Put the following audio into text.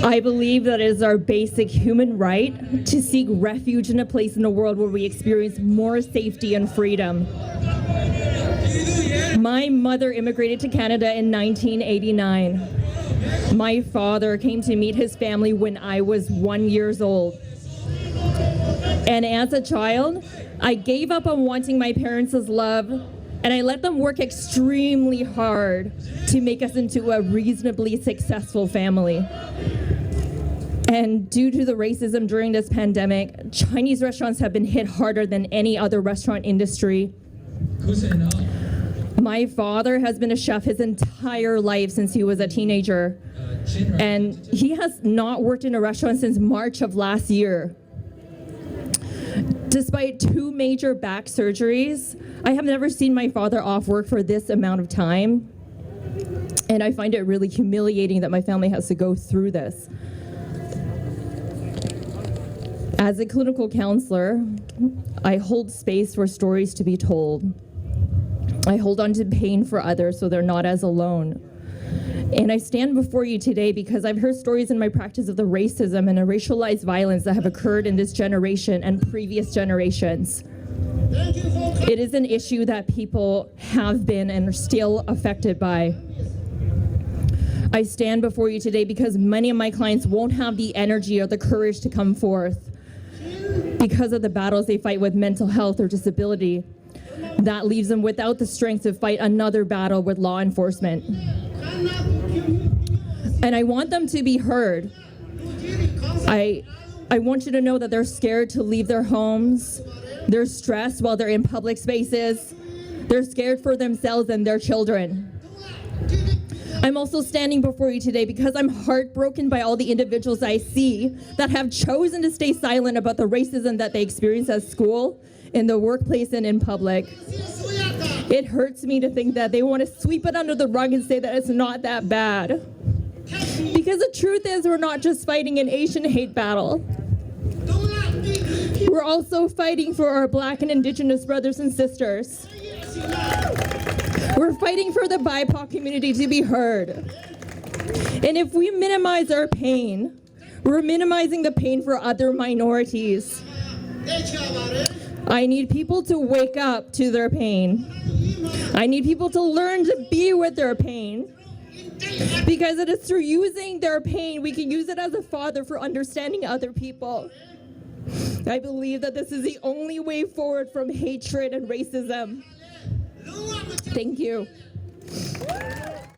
I believe that it is our basic human right to seek refuge in a place in the world where we experience more safety and freedom. My mother immigrated to Canada in 1989. My father came to meet his family when I was 1 year old. And as a child, I gave up on wanting my parents' love, and I let them work extremely hard to make us into a reasonably successful family. And due to the racism during this pandemic, Chinese restaurants have been hit harder than any other restaurant industry. My father has been a chef his entire life since he was a teenager, and he has not worked in a restaurant since March of last year. Despite 2 major back surgeries, I have never seen my father off work for this amount of time, and I find it really humiliating that my family has to go through this. As a clinical counselor, I hold space for stories to be told. I hold on to pain for others so they're not as alone. And I stand before you today because I've heard stories in my practice of the racism and the racialized violence that have occurred in this generation and previous generations. It is an issue that people have been and are still affected by. I stand before you today because many of my clients won't have the energy or the courage to come forth because of the battles they fight with mental health or disability. That leaves them without the strength to fight another battle with law enforcement. And I want them to be heard. I want you to know that they're scared to leave their homes. They're stressed while they're in public spaces. They're scared for themselves and their children. I'm also standing before you today because I'm heartbroken by all the individuals I see that have chosen to stay silent about the racism that they experience at school, in the workplace, and in public. It hurts me to think that they want to sweep it under the rug and say that it's not that bad. Because the truth is, we're not just fighting an Asian hate battle. We're also fighting for our Black and Indigenous brothers and sisters. We're fighting for the BIPOC community to be heard. And if we minimize our pain, we're minimizing the pain for other minorities. I need people to wake up to their pain. I need people to learn to be with their pain. Because it is through using their pain, we can use it as a fodder for understanding other people. I believe that this is the only way forward from hatred and racism. Thank you.